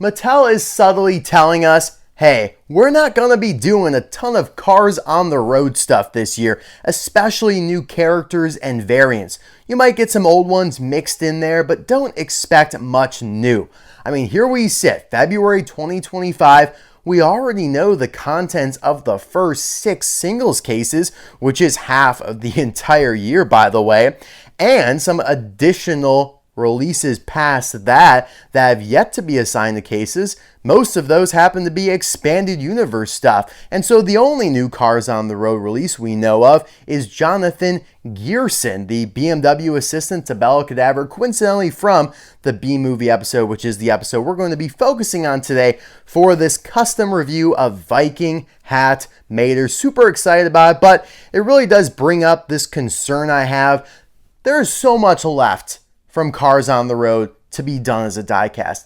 Mattel is subtly telling us, hey, we're not going to be doing a ton of cars on the road stuff this year, especially new characters and variants. You might get some old ones mixed in there, but don't expect much new. I mean, here we sit, February 2025. We already know the contents of the first 6 singles cases, which is half of the entire year, by the way, and some additional releases past that have yet to be assigned to cases. Most of those happen to be expanded universe stuff. And so the only new Cars on the Road release we know of is Jonathan Gearson, the BMW assistant to Bella Cadaver, coincidentally from the B-Movie episode, which is the episode we're going to be focusing on today for this custom review of Viking Hat Mater. Super excited about it, but it really does bring up this concern I have. There is so much left from Cars on the Road to be done as a diecast.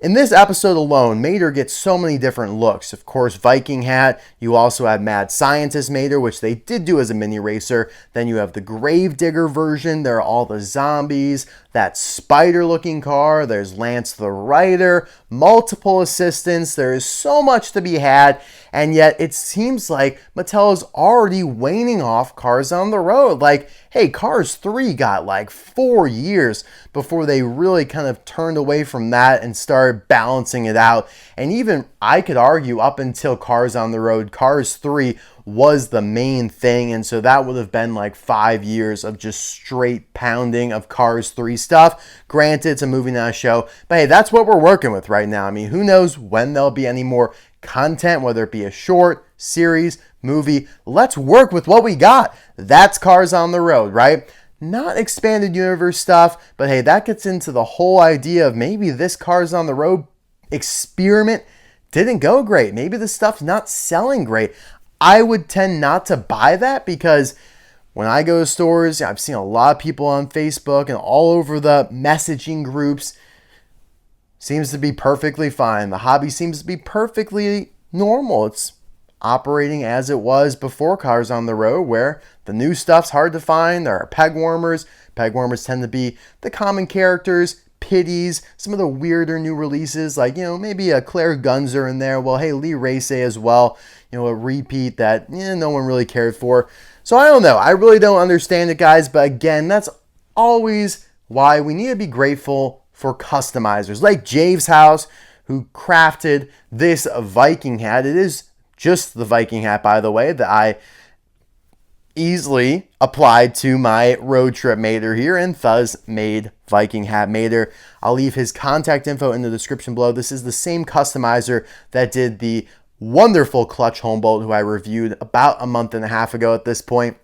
In this episode alone, Mater gets so many different looks. Of course, Viking Hat. You also have Mad Scientist Mater, which they did do as a mini racer. Then you have the Gravedigger version. There are all the zombies. That spider-looking car. There's Lance the Rider. Multiple assistants. There is so much to be had. And yet it seems like Mattel is already waning off Cars on the Road. Like, hey, Cars 3 got like 4 years before they really kind of turned away from that and started balancing it out. And even I could argue up until Cars on the Road, Cars 3 was the main thing. And so that would have been like 5 years of just straight pounding of Cars 3 stuff. Granted, it's a movie, not a show. But hey, that's what we're working with right now. I mean, who knows when there'll be any more content, whether it be a short, series, movie. Let's work with what we got. That's Cars on the Road, right? Not expanded universe stuff, but hey, that gets into the whole idea of maybe this Cars on the Road experiment didn't go great. Maybe the stuff's not selling great. I would tend not to buy that because when I go to stores, I've seen a lot of people on Facebook and all over the messaging groups. Seems to be perfectly fine. The hobby seems to be perfectly normal. It's operating as it was before Cars on the Road, where the new stuff's hard to find. There are peg warmers. Peg warmers tend to be the common characters, pities, some of the weirder new releases, like, maybe a Claire Gunzer in there. Well, hey, Lee Race as well. A repeat that no one really cared for. So I don't know. I really don't understand it, guys. But again, that's always why we need to be grateful for customizers like Javes House, who crafted this Viking hat. It is just the Viking hat, by the way, that I easily applied to my road trip Mater here and thus made Viking Hat Mater. I'll leave his contact info in the description below. This is the same customizer that did the wonderful Clutch Homebolt, who I reviewed about a month and a half ago at this point.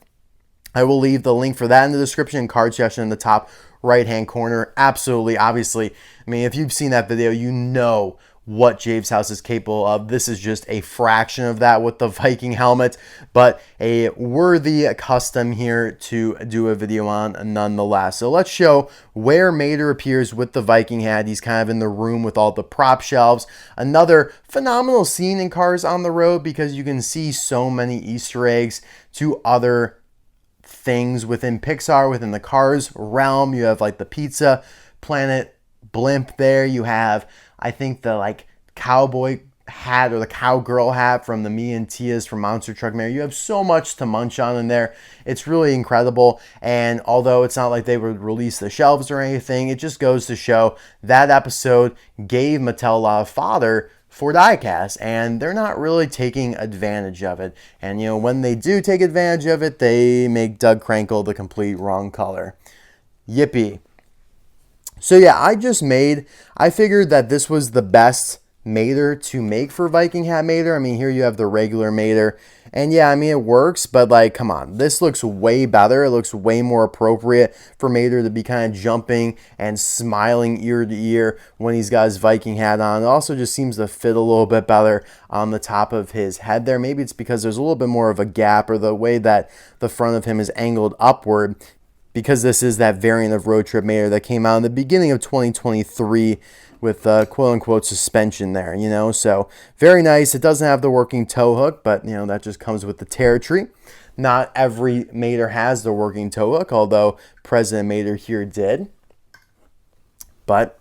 I will leave the link for that in the description, card suggestion in the top right-hand corner. Absolutely, obviously. I mean, if you've seen that video, you know what Javes House is capable of. This is just a fraction of that with the Viking helmet, but a worthy custom here to do a video on nonetheless. So let's show where Mater appears with the Viking hat. He's kind of in the room with all the prop shelves. Another phenomenal scene in Cars on the Road because you can see so many Easter eggs to other things within Pixar, within the Cars realm. You have like the Pizza Planet blimp there. You have, I think, the cowboy hat or the cowgirl hat from the Me and Tia's from Monster Truck Mare. You have so much to munch on in there. It's really incredible. And although it's not like they would release the shelves or anything, it just goes to show that episode gave Mattel a lot of fodder for diecast, and they're not really taking advantage of it. And when they do take advantage of it, they make Doug Crankle the complete wrong color. Yippee. So yeah, I figured that this was the best Mater to make for Viking Hat Mater. I mean, here you have the regular Mater, and yeah, I mean, it works, but come on, this looks way better. It looks way more appropriate for Mater to be kind of jumping and smiling ear to ear when he's got his Viking hat on. It also just seems to fit a little bit better on the top of his head there. Maybe it's because there's a little bit more of a gap, or the way that the front of him is angled upward, because this is that variant of Road Trip Mater that came out in the beginning of 2023 with quote-unquote suspension there, So very nice. It doesn't have the working tow hook, but, that just comes with the territory. Not every Mater has the working tow hook, although President Mater here did. But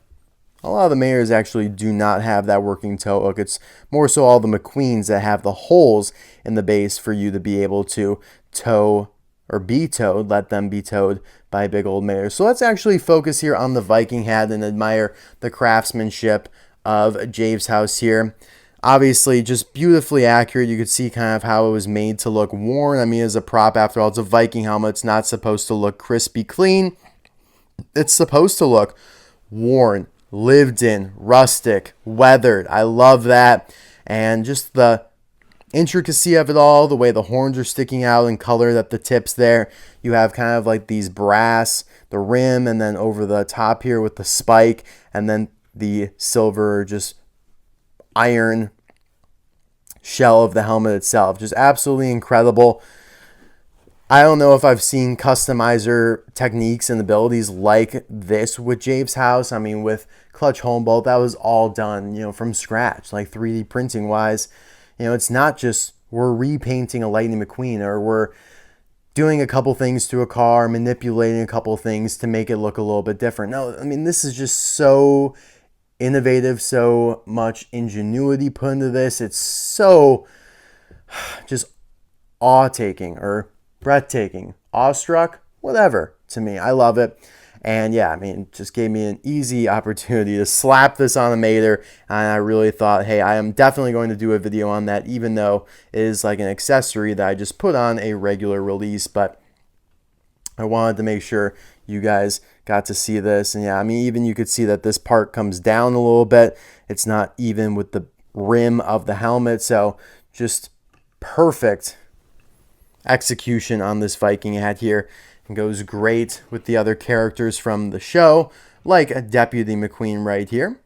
A lot of the Maters actually do not have that working tow hook. It's more so all the McQueens that have the holes in the base for you to be able to tow or be towed, let them be towed by a big old Mater. So let's actually focus here on the Viking hat and admire the craftsmanship of Javes House here. Obviously, just beautifully accurate. You could see kind of how it was made to look worn. I mean, as a prop, after all, it's a Viking helmet. It's not supposed to look crispy clean. It's supposed to look worn, lived in, rustic, weathered. I love that. And just the intricacy of it all, the way the horns are sticking out in color at the tips there. You have kind of like these brass, the rim, and then over the top here with the spike, and then the silver, just iron shell of the helmet itself. Just absolutely incredible. I don't know if I've seen customizer techniques and abilities like this with Javes House. I mean, with Clutch Home Bolt, that was all done, from scratch, like 3D printing wise. It's not just we're repainting a Lightning McQueen or we're doing a couple things to a car, manipulating a couple things to make it look a little bit different. No, I mean, this is just so innovative, so much ingenuity put into this. It's so just awe-taking or breathtaking, awestruck, whatever to me. I love it. And yeah, I mean, it just gave me an easy opportunity to slap this on a Mater. And I really thought, hey, I am definitely going to do a video on that, even though it is like an accessory that I just put on a regular release. But I wanted to make sure you guys got to see this. And yeah, I mean, even you could see that this part comes down a little bit. It's not even with the rim of the helmet. So just perfect execution on this Viking hat here. It goes great with the other characters from the show, like a Deputy McQueen right here.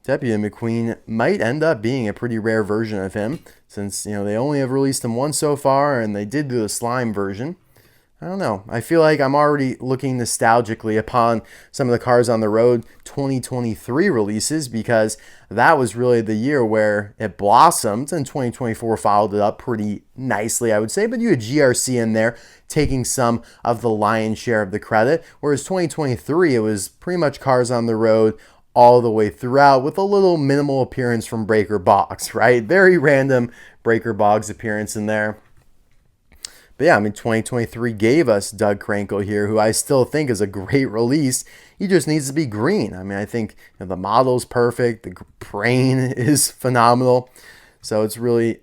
Deputy McQueen might end up being a pretty rare version of him, since they only have released him once so far, and they did do the slime version. I don't know. I feel like I'm already looking nostalgically upon some of the Cars on the Road 2023 releases, because that was really the year where it blossomed, and 2024 followed it up pretty nicely, I would say. But you had GRC in there taking some of the lion's share of the credit, whereas 2023, it was pretty much Cars on the Road all the way throughout, with a little minimal appearance from Breaker Boggs, right? Very random Breaker Boggs appearance in there. But yeah, I mean, 2023 gave us Doug Crankle here, who I still think is a great release. He just needs to be green. I mean, I think the model's perfect. The brain is phenomenal. So it's really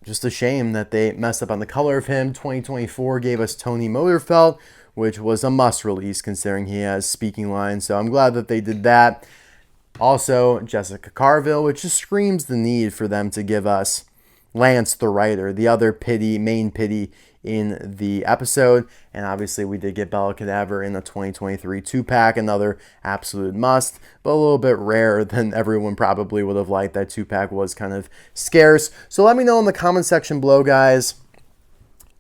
just a shame that they messed up on the color of him. 2024 gave us Tony Motorfeld, which was a must release considering he has speaking lines. So I'm glad that they did that. Also, Jessica Carville, which just screams the need for them to give us Lance the Writer, the other main pity in the episode. And obviously we did get Bella Cadaver in the 2023 2-pack, another absolute must, but a little bit rarer than everyone probably would have liked. That 2-pack was kind of scarce. So let me know in the comment section below, guys,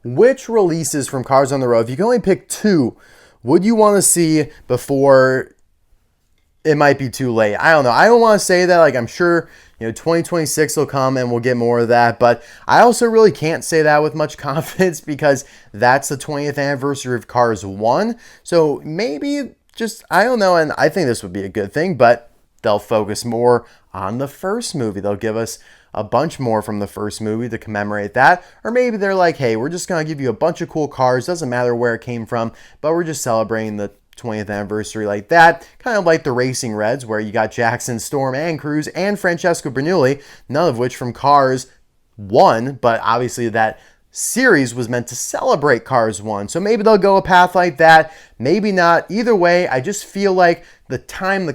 which releases from Cars on the Road, if you can only pick 2, would you want to see before it might be too late? I don't know. I don't want to say that. Like, I'm sure 2026 will come and we'll get more of that. But I also really can't say that with much confidence, because that's the 20th anniversary of Cars 1. So maybe just, I don't know. And I think this would be a good thing, but they'll focus more on the first movie. They'll give us a bunch more from the first movie to commemorate that. Or maybe they're like, hey, we're just going to give you a bunch of cool cars. Doesn't matter where it came from, but we're just celebrating the 20th anniversary like that, kind of like the Racing Reds, where you got Jackson, Storm, and Cruz, and Francesco Bernoulli, none of which from Cars 1, but obviously that series was meant to celebrate Cars 1. So maybe they'll go a path like that, maybe not. Either way, I just feel like the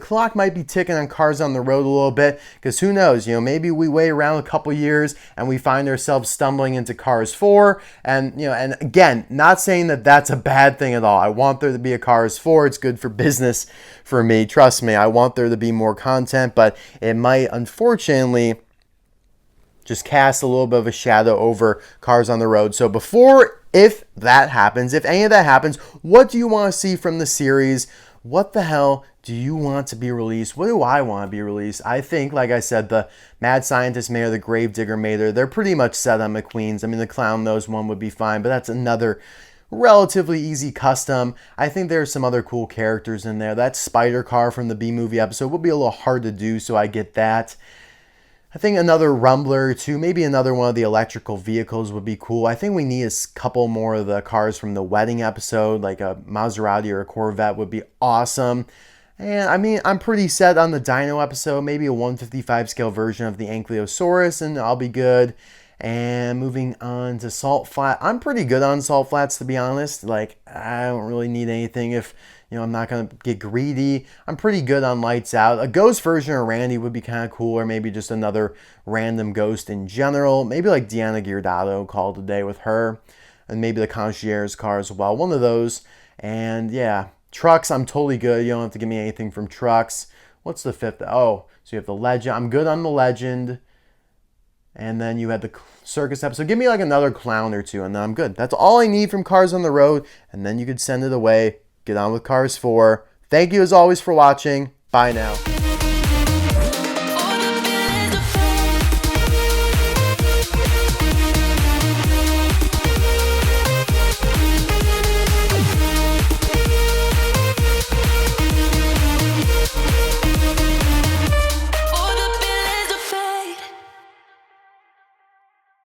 clock might be ticking on Cars on the Road a little bit, because who knows, maybe we wait around a couple years and we find ourselves stumbling into Cars 4, and and again, not saying that that's a bad thing at all. I want there to be a Cars 4. It's good for business for me. Trust me, I want there to be more content, but it might unfortunately just cast a little bit of a shadow over Cars on the Road. So if that happens, if any of that happens, what do you want to see from the series? What the hell do you want to be released? What do I want to be released? I think, like I said, the Mad Scientist Mater, the Gravedigger Mater, they're pretty much set on McQueen's. I mean, the Clown Nose one would be fine, but that's another relatively easy custom. I think there's some other cool characters in there. That spider car from the B-movie episode will be a little hard to do, so I get that. I think another rumbler or two, maybe another one of the electrical vehicles would be cool. I think we need a couple more of the cars from the wedding episode, like a Maserati or a Corvette would be awesome. And I mean, I'm pretty set on the Dino episode, maybe a 155 scale version of the Ankylosaurus, and I'll be good. And moving on to Salt Flat, I'm pretty good on Salt Flats, to be honest. Like, I don't really need anything if, I'm not going to get greedy. I'm pretty good on Lights Out. A ghost version of Randy would be kind of cool, or maybe just another random ghost in general. Maybe like Deanna Giordano, called a day with her. And maybe the Concierge car as well. One of those. And yeah, Trucks, I'm totally good. You don't have to give me anything from Trucks. What's the fifth? Oh, so you have the Legend. I'm good on the Legend. And then you had the circus episode. Give me like another clown or two, and then I'm good. That's all I need from Cars on the Road, and then you could send it away. Get on with Cars 4. Thank you as always for watching. Bye now.